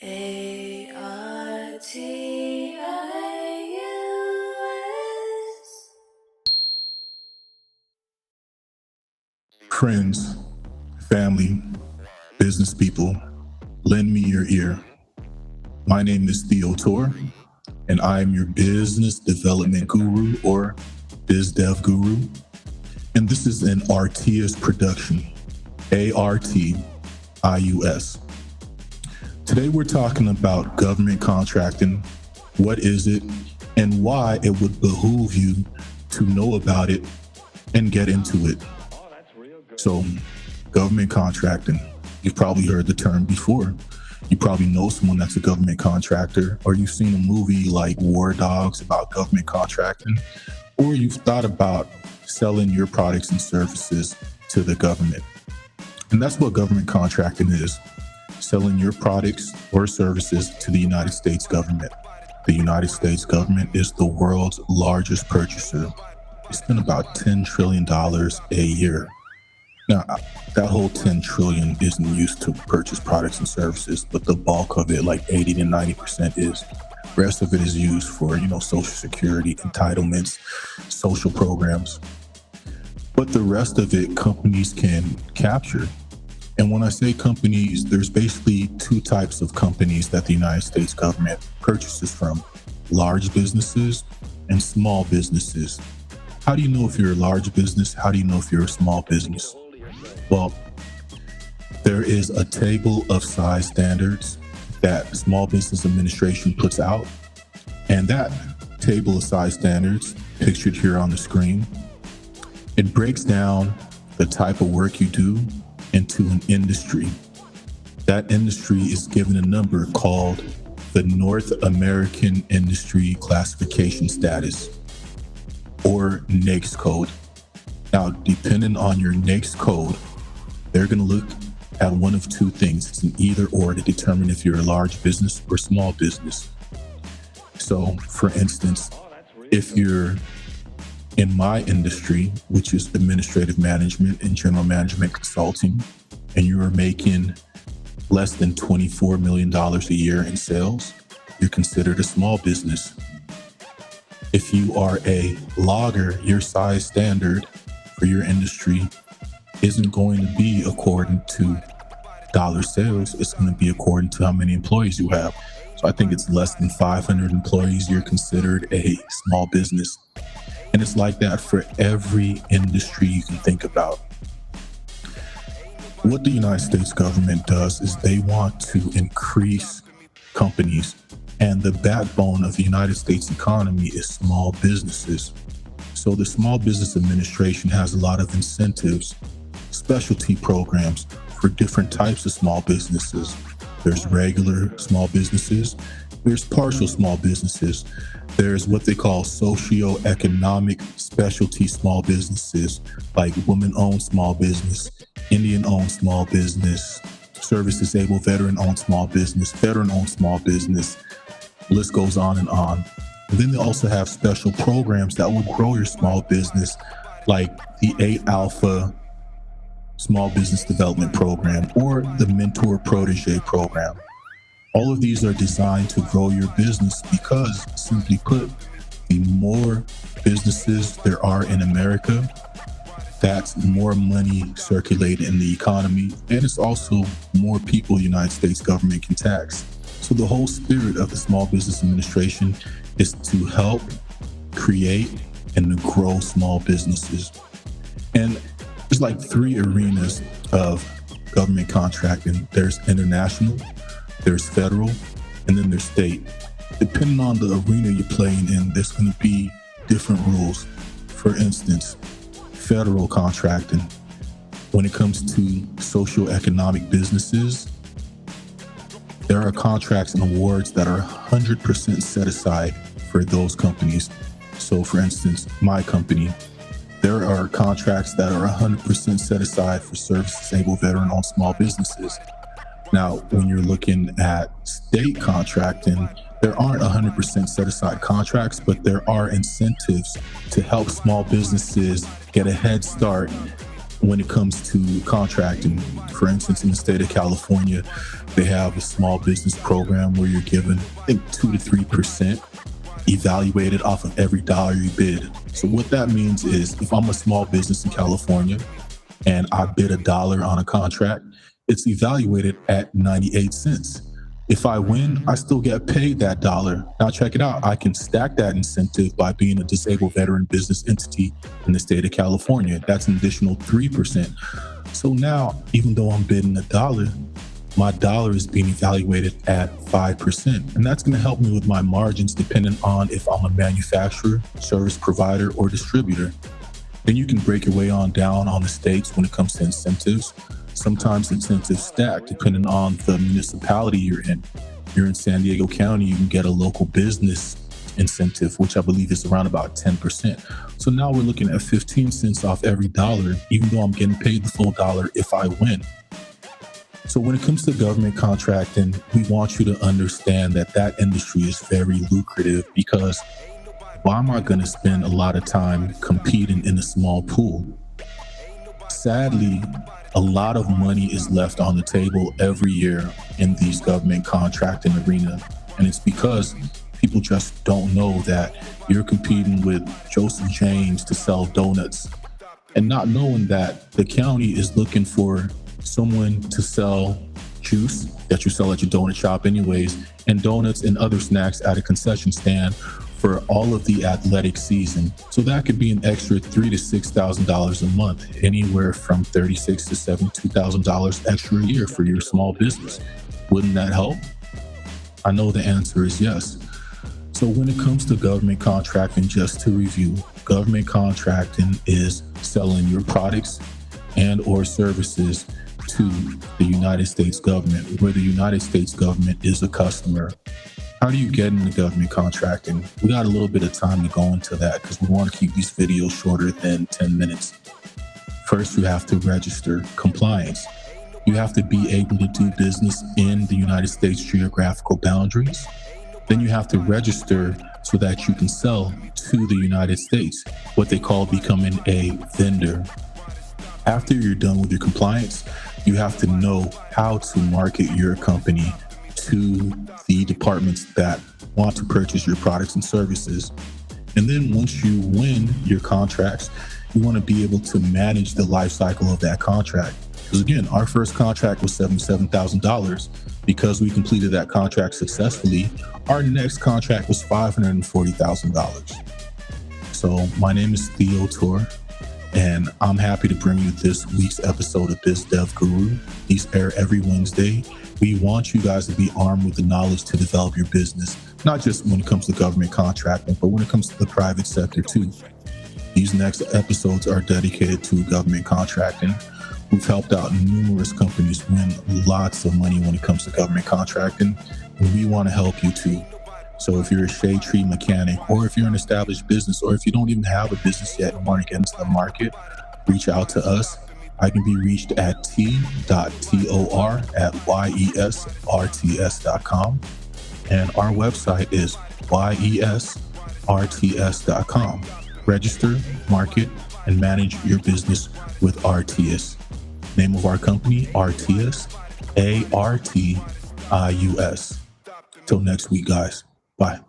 ARTIUS. Friends, family, business people, lend me your ear. My name is Theo, and I am your business development guru or Biz Dev Guru. And this is an Artius production, ARTIUS. Today we're talking about government contracting. What is it and why it would behoove you to know about it and get into it. So, government contracting. You've probably heard the term before. You probably know someone that's a government contractor, or you've seen a movie like War Dogs about government contracting, or you've thought about selling your products and services to the government. And that's what government contracting is: selling your products or services to the United States government. The United States government is the world's largest purchaser. They spend about $10 trillion a year. Now, that whole 10 trillion isn't used to purchase products and services, but the bulk of it, like 80 to 90% is. The rest of it is used for, Social Security, entitlements, social programs. But the rest of it, companies can capture. And when I say companies, there's basically two types of companies that the United States government purchases from: large businesses and small businesses. How do you know if you're a large business? How do you know if you're a small business? Well, there is a table of size standards that Small Business Administration puts out. And that table of size standards, pictured here on the screen, it breaks down the type of work you do into an industry. That industry is given a number called the North American Industry Classification Status, or NAICS code. Now, depending on your NAICS code, they're going to look at one of two things. It's an either or to determine if you're a large business or small business. So, for instance, if you're in my industry, which is administrative management and general management consulting, and you are making less than $24 million a year in sales, you're considered a small business. If you are a logger, your size standard for your industry isn't going to be according to dollar sales. It's going to be according to how many employees you have. So I think it's less than 500 employees, you're considered a small business. And it's like that for every industry you can think about. What the United States government does is they want to increase companies. And the backbone of the United States economy is small businesses. So the Small Business Administration has a lot of incentives, specialty programs for different types of small businesses. There's regular small businesses, there's partial small businesses, there's what they call socio-economic specialty small businesses, like woman-owned small business, Indian-owned small business, service-disabled veteran-owned small business, veteran-owned small business. List goes on and on. And then they also have special programs that will grow your small business, like the 8 Alpha Small Business Development Program or the Mentor Protege Program. All of these are designed to grow your business because, simply put, the more businesses there are in America, that's more money circulated in the economy, and it's also more people the United States government can tax. So the whole spirit of the Small Business Administration is to help create and to grow small businesses. And there's like 3 arenas of government contracting. There's international, there's federal, and then there's state. Depending on the arena you're playing in, there's going to be different rules. For instance, federal contracting, when it comes to socioeconomic businesses, there are contracts and awards that are 100% set aside for those companies. So for instance, my company, there are contracts that are 100% set aside for service-disabled veteran-owned small businesses. Now, when you're looking at state contracting, there aren't 100% set aside contracts, but there are incentives to help small businesses get a head start when it comes to contracting. For instance, in the state of California, they have a small business program where you're given, I think, 2 to 3% evaluated off of every dollar you bid. So what that means is if I'm a small business in California and I bid $1 on a contract, it's evaluated at 98 cents. If I win, I still get paid that dollar. Now check it out. I can stack that incentive by being a disabled veteran business entity in the state of California. That's an additional 3%. So now, even though I'm bidding $1, my dollar is being evaluated at 5%. And that's going to help me with my margins depending on if I'm a manufacturer, service provider, or distributor. Then you can break your way on down on the states when it comes to incentives. Sometimes incentives stack depending on the municipality you're in. If you're in San Diego County, you can get a local business incentive, which I believe is around about 10%. So now we're looking at 15 cents off every dollar, even though I'm getting paid the full dollar if I win. So when it comes to government contracting, we want you to understand that that industry is very lucrative, because why am I going to spend a lot of time competing in a small pool? Sadly, a lot of money is left on the table every year in these government contracting arena. And it's because people just don't know that you're competing with Joseph James to sell donuts, and not knowing that the county is looking for someone to sell juice that you sell at your donut shop anyways, and donuts and other snacks at a concession stand for all of the athletic season. So that could be an extra $3,000 to $6,000 a month, anywhere from $36,000 to $72,000 extra a year for your small business. Wouldn't that help? I know the answer is yes. So when it comes to government contracting, just to review, government contracting is selling your products and or services to the United States government, where the United States government is a customer. How do you get into government contracting? We got a little bit of time to go into that because we want to keep these videos shorter than 10 minutes. First, you have to register compliance. You have to be able to do business in the United States geographical boundaries. Then you have to register so that you can sell to the United States, what they call becoming a vendor. After you're done with your compliance, you have to know how to market your company to the departments that want to purchase your products and services. And then once you win your contracts, you want to be able to manage the life cycle of that contract. Because again, our first contract was $77,000. Because we completed that contract successfully, our next contract was $540,000. So my name is Theo, and I'm happy to bring you this week's episode of Biz Dev Guru. These air every Wednesday. We want you guys to be armed with the knowledge to develop your business, not just when it comes to government contracting, but when it comes to the private sector too. These next episodes are dedicated to government contracting. We've helped out numerous companies win lots of money when it comes to government contracting, and we want to help you too. So if you're a shade tree mechanic, or if you're an established business, or if you don't even have a business yet and want to get into the market, reach out to us. I can be reached at t.tor@yesrts.com. And our website is yesrts.com. Register, market, and manage your business with RTS. Name of our company, RTS, ARTIUS. Till next week, guys. Bye.